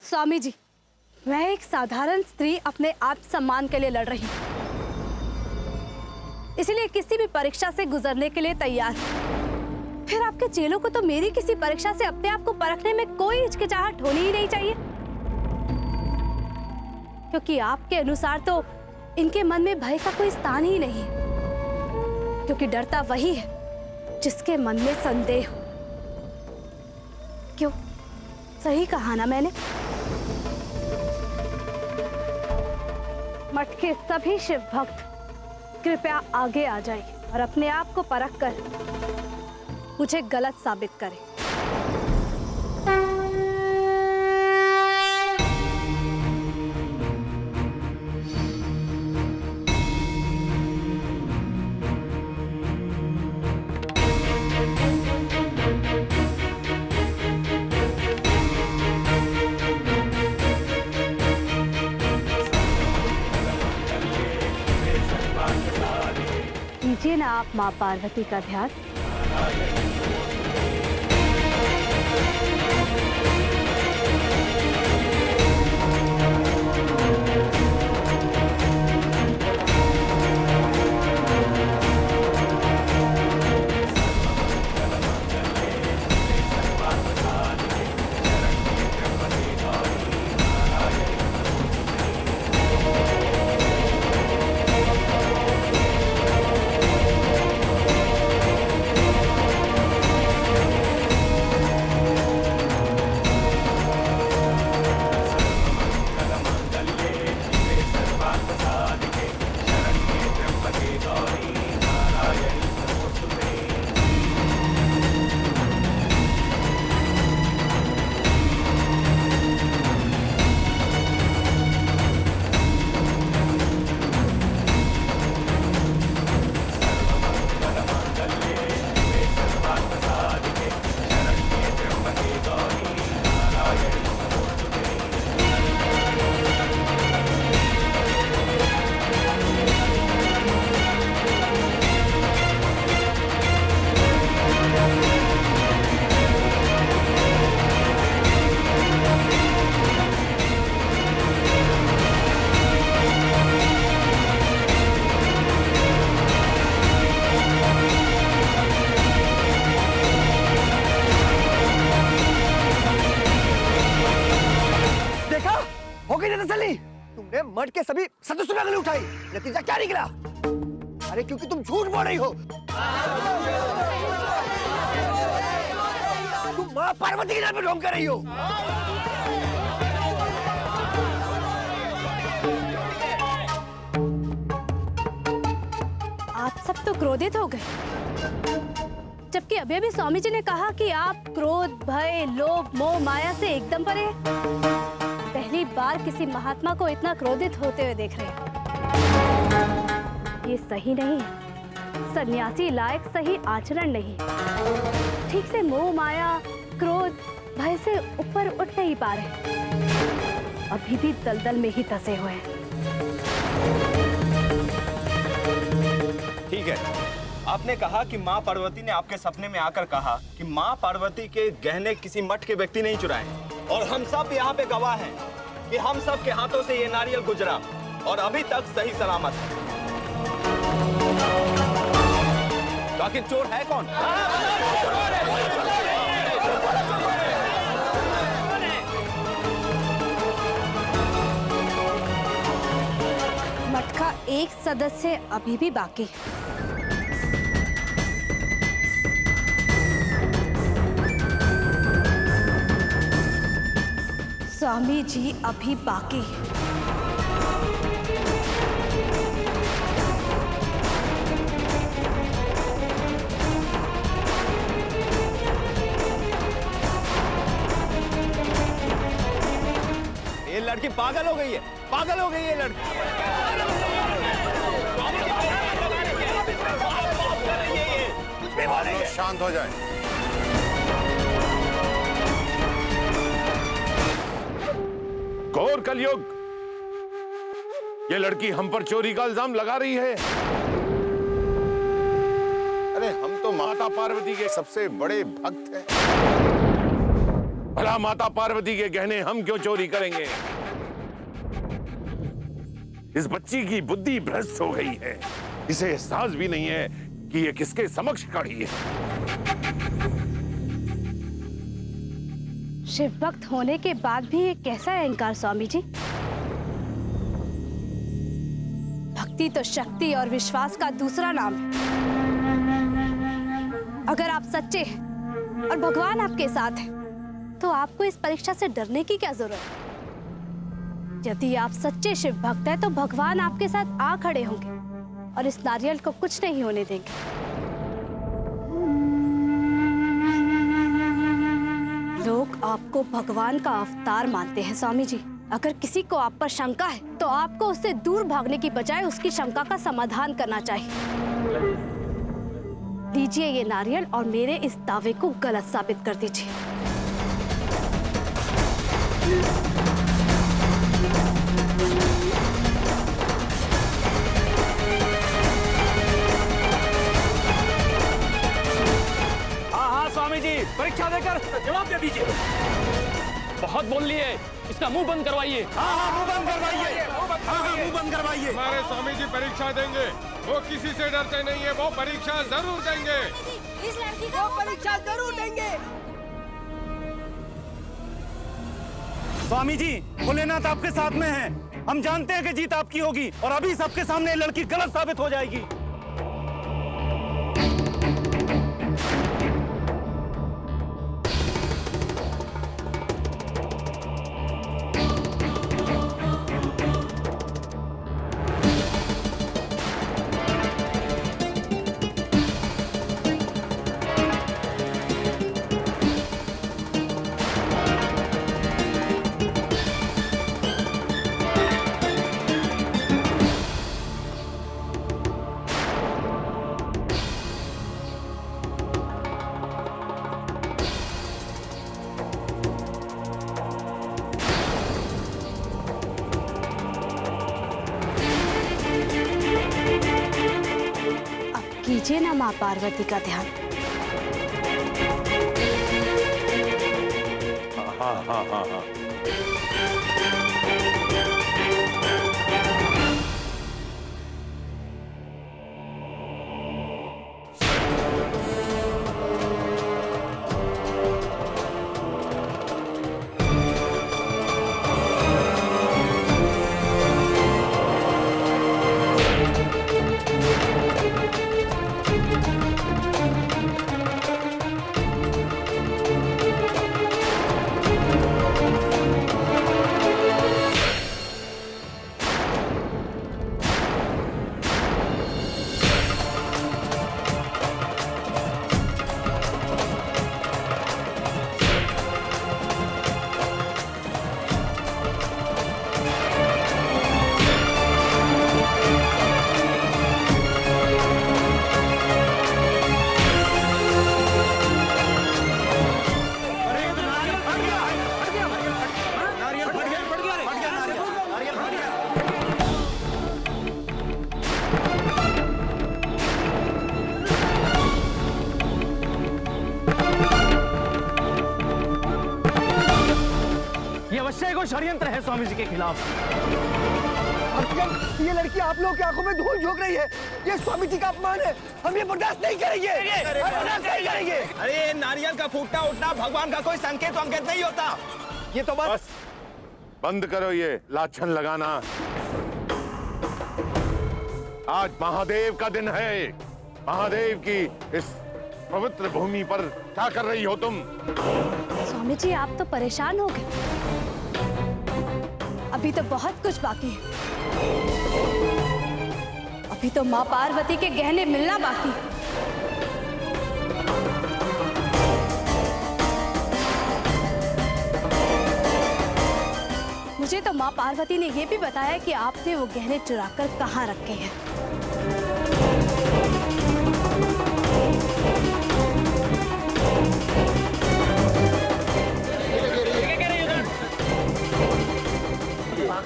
स्वामी जी, मैं एक साधारण स्त्री अपने आत्मसम्मान के लिए लड़ रही हूँ, इसलिए किसी भी परीक्षा से गुजरने के लिए तैयार हूँ। फिर आपके चेलों को तो मेरी किसी परीक्षा से अपने आप को परखने में कोई हिचकिचाहट होनी ही नहीं चाहिए, क्योंकि आपके अनुसार तो इनके मन में भय का कोई स्थान ही नहीं है, क्योंकि डरता वही है जिसके मन में संदेह हो। क्यों, सही कहा ना मैंने? मठ के सभी शिव भक्त कृपया आगे आ जाइए और अपने आप को परख कर मुझे गलत साबित करें। कीजिए ना आप माँ पार्वती का ध्यान। तुमने मठ के सभी सदस्यों में गले उठाई, नतीजा क्या निकला? अरे क्योंकि तुम झूठ बोल रही हो। तुम माँ पार्वती के नाम पे ढोंग कर रही हो। आप सब तो क्रोधित हो गए, जबकि अभी अभी स्वामी जी ने कहा कि आप क्रोध, भय, लोभ, मोह, माया से एकदम परे हैं। पहली बार किसी महात्मा को इतना क्रोधित होते हुए देख रहे हैं। ये सही नहीं है। सन्यासी लायक सही आचरण नहीं। ठीक से मोह, माया, क्रोध, भय से ऊपर उठ नहीं पा रहे, अभी भी दलदल में ही फंसे हुए हैं। ठीक है, आपने कहा कि माँ पार्वती ने आपके सपने में आकर कहा कि माँ पार्वती के गहने किसी मठ के व्यक्ति नहीं चुराए, और हम सब यहाँ पे गवाह हैं कि हम सब के हाथों से ये नारियल गुजरा और अभी तक सही सलामत है। तो आखिर चोर है कौन? मठ का एक सदस्य अभी भी बाकी है। स्वामी जी अभी बाकी है। ये लड़की पागल हो गई है, पागल हो गई है लड़की। शांत हो जाए। घोर कलयुग, ये लड़की हम पर चोरी का इल्जाम लगा रही है। अरे हम तो माता पार्वती के सबसे बड़े भक्त हैं। भला माता पार्वती के गहने हम क्यों चोरी करेंगे? इस बच्ची की बुद्धि भ्रष्ट हो गई है। इसे एहसास भी नहीं है कि ये किसके समक्ष खड़ी है। शिव भक्त होने के बाद भी ये कैसा अहंकार स्वामी जी? भक्ति तो शक्ति और विश्वास का दूसरा नाम है। अगर आप सच्चे हैं और भगवान आपके साथ है, तो आपको इस परीक्षा से डरने की क्या जरूरत है? यदि आप सच्चे शिव भक्त हैं, तो भगवान आपके साथ आ खड़े होंगे और इस नारियल को कुछ नहीं होने देंगे। लोग आपको भगवान का अवतार मानते हैं स्वामी जी। अगर किसी को आप पर शंका है, तो आपको उससे दूर भागने की बजाय उसकी शंका का समाधान करना चाहिए। लीजिए ये नारियल और मेरे इस दावे को गलत साबित कर दीजिए। हाँ स्वामी जी, परीक्षा देकर जवाब दे दीजिए। बहुत बोल लिए, इसका मुंह बंद करवाइए। हाँ मुंह बंद करवाइए। मुंह बंद करवाइए। हमारे स्वामी जी परीक्षा देंगे। वो किसी से डरते नहीं है, वो परीक्षा जरूर देंगे। इस लड़की को परीक्षा जरूर देंगे। स्वामी जी, भोलेनाथ आपके साथ में है। हम जानते हैं कि जीत आपकी होगी और अभी सबके सामने ये लड़की गलत साबित हो जाएगी। कीजिए ना माँ पार्वती का ध्यान। हाँ हाँ हाँ हाँ। अवश्य कोई षड्यंत्र है स्वामी जी के खिलाफ। ये लड़की आप लोगों की आंखों में धूल झोंक रही है। ये स्वामी जी का अपमान है। हम ये बर्दाश्त नहीं करेंगे। बर्दाश्त नहीं करेंगे। अरे नारियल का फूटना उठना भगवान का कोई संकेत अंकेत नहीं होता। ये तो बस बंद करो ये लाछन लगाना। आज महादेव का दिन है। महादेव की इस पवित्र भूमि पर क्या कर रही हो तुम? स्वामी जी आप तो परेशान हो गए। अभी तो बहुत कुछ बाकी है। अभी तो माँ पार्वती के गहने मिलना बाकी है। मुझे तो माँ पार्वती ने यह भी बताया कि आपने वो गहने चुराकर कहाँ रखे हैं।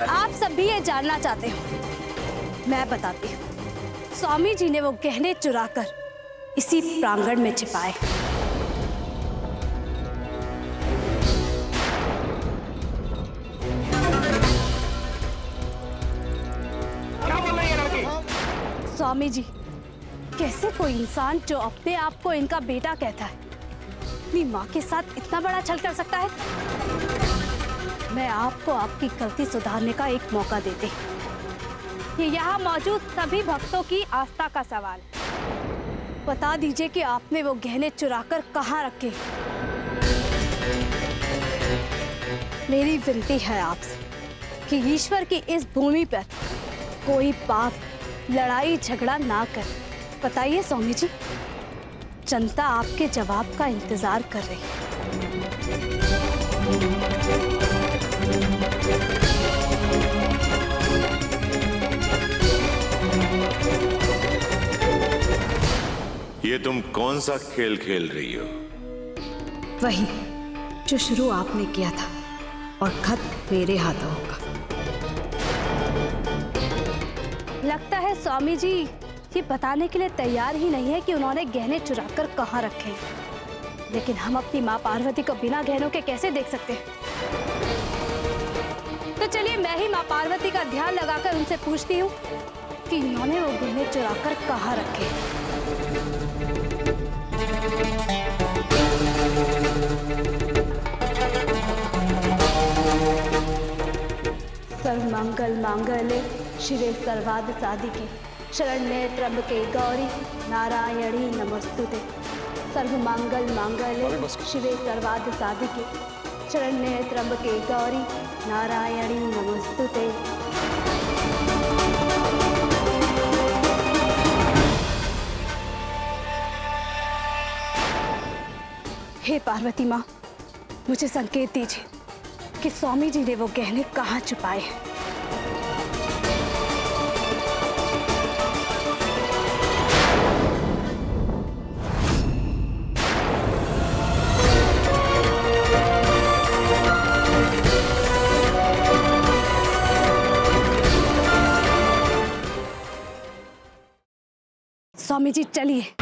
आप सब भी ये जानना चाहते हो, मैं बताती हूँ। स्वामी जी ने वो गहने चुराकर इसी प्रांगण में छिपाए। स्वामी जी, कैसे कोई इंसान जो अपने आप को इनका बेटा कहता है अपनी माँ के साथ इतना बड़ा छल कर सकता है? मैं आपको आपकी गलती सुधारने का एक मौका देती। ये यहाँ मौजूद सभी भक्तों की आस्था का सवाल है। बता दीजिए कि आपने वो गहने चुराकर कहाँ रखे। मेरी विनती है आपसे कि ईश्वर की इस भूमि पर कोई पाप, लड़ाई झगड़ा ना करे। बताइए स्वामी जी, जनता आपके जवाब का इंतजार कर रही है। ये तुम कौन सा खेल खेल रही हो? वही जो शुरू आपने किया था और खत्म मेरे हाथों होगा। लगता है स्वामी जी ये बताने के लिए तैयार ही नहीं है कि उन्होंने गहने चुराकर कहाँ रखे हैं। लेकिन हम अपनी माँ पार्वती को बिना गहनों के कैसे देख सकते हैं? तो चलिए मैं ही माँ पार्वती का ध्यान लगाकर उनसे पूछती हूँ कि इन्होंने वो गहने चुराकर कहाँ रखे हैं। सर्वमंगल मांगल्ये शिवे सर्वार्थ साधिके शरण्ये त्र्यंबके गौरी नारायणी नमोस्तुते। सर्वमंगल मांगल्ये शिवे सर्वार्थ साधिके शरण्ये त्र्यंबके गौरी नारायणी नमोस्तुते। हे पार्वती माँ, मुझे संकेत दीजिए कि स्वामी जी ने वो गहने कहाँ छुपाए हैं। स्वामी जी चलिए।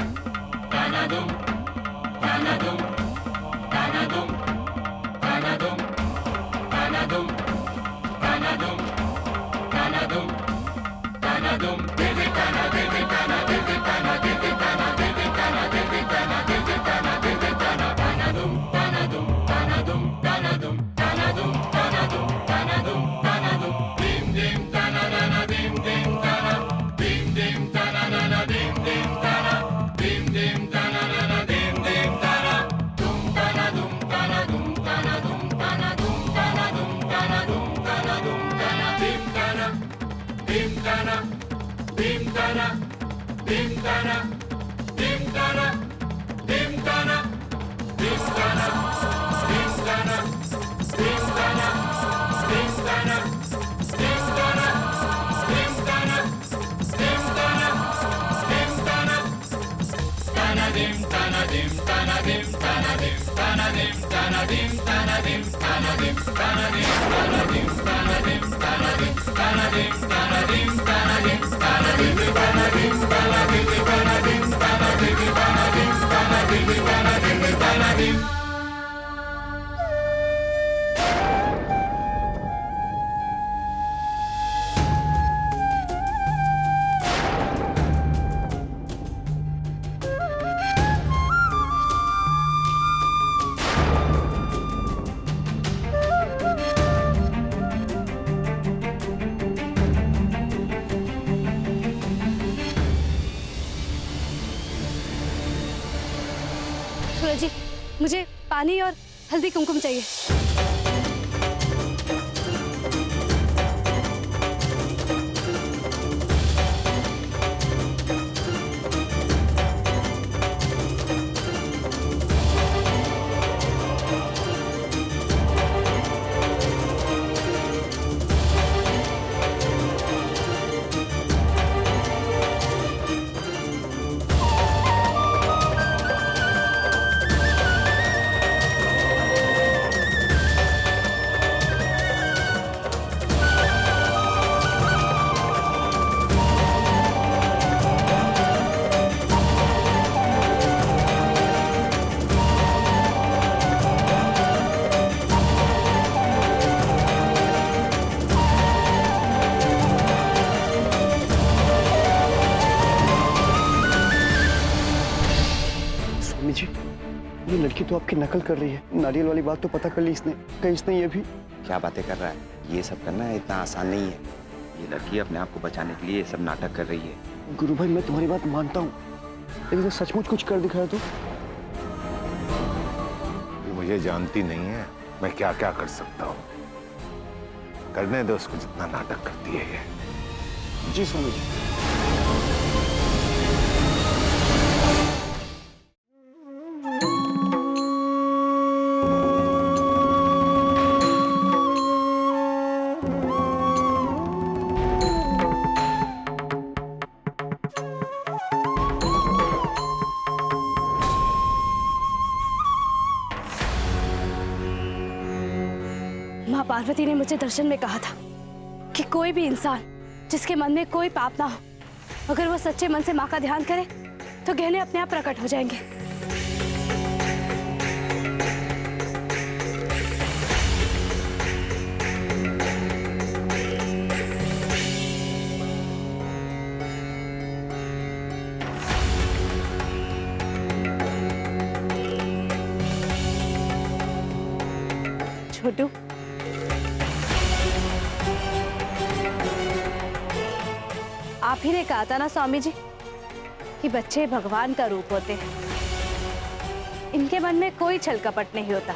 सूरज जी, मुझे पानी और हल्दी कुमकुम चाहिए। लड़की तो आपकी नकल कर रही है। नारियल वाली बात तो पता कर ली इसने, कहीं इसने ये भी। क्या बातें कर रहा है? ये सब करना इतना आसान नहीं है। ये लड़की अपने आप को बचाने के लिए ये सब नाटक कर रही है। गुरु भाई, मैं तुम्हारी बात मानता हूँ, लेकिन सचमुच कुछ कर दिखाया तो। मुझे जानती नहीं है मैं क्या क्या कर सकता हूँ। करने दो उसको, जितना नाटक करती है ये। जी स्वामी जी। माँ पार्वती ने मुझे दर्शन में कहा था कि कोई भी इंसान जिसके मन में कोई पाप ना हो, अगर वो सच्चे मन से माँ का ध्यान करे तो गहने अपने आप प्रकट हो जाएंगे। छोटू, आप ही ने कहा था ना स्वामी जी कि बच्चे भगवान का रूप होते हैं, इनके मन में कोई छल कपट नहीं होता।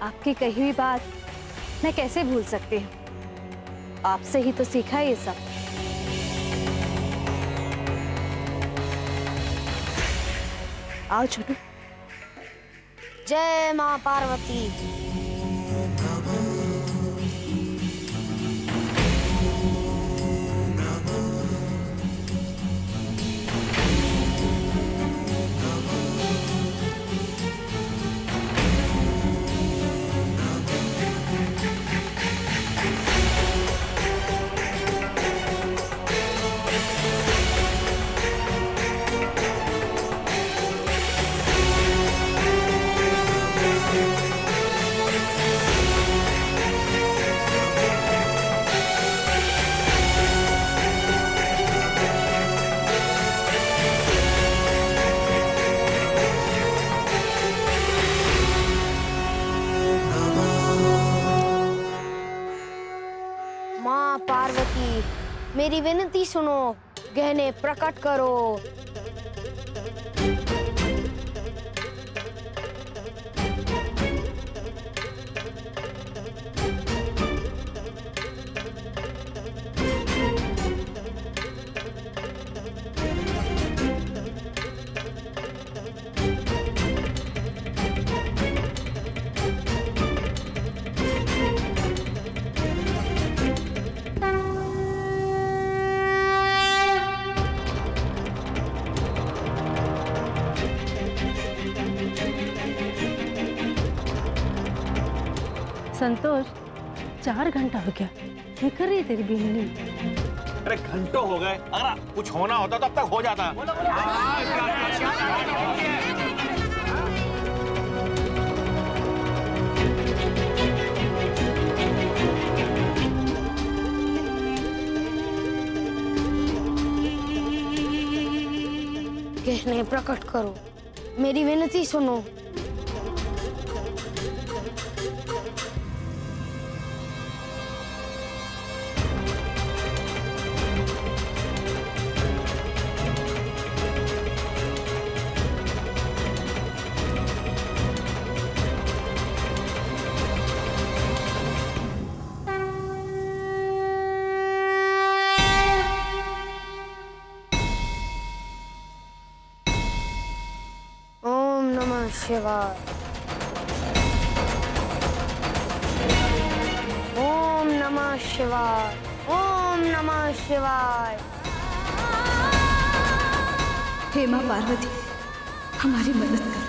आपकी कही हुई बात मैं कैसे भूल सकती हूँ? आपसे ही तो सीखा ये सब। आओ छोटू। जय माँ पार्वती। माँ पार्वती, मेरी विनती सुनो, गहने प्रकट करो। संतोष, 4 घंटा हो गया, क्या कर रही है तेरी बीवी? अरे घंटों हो गए, अगर कुछ होना होता तो अब तक हो जाता। गहने प्रकट करो, मेरी विनती सुनो। ओम नमः शिवाय। ओम नमः शिवाय। ओम नमः शिवाय। हे माँ पार्वती, हमारी मदद कर।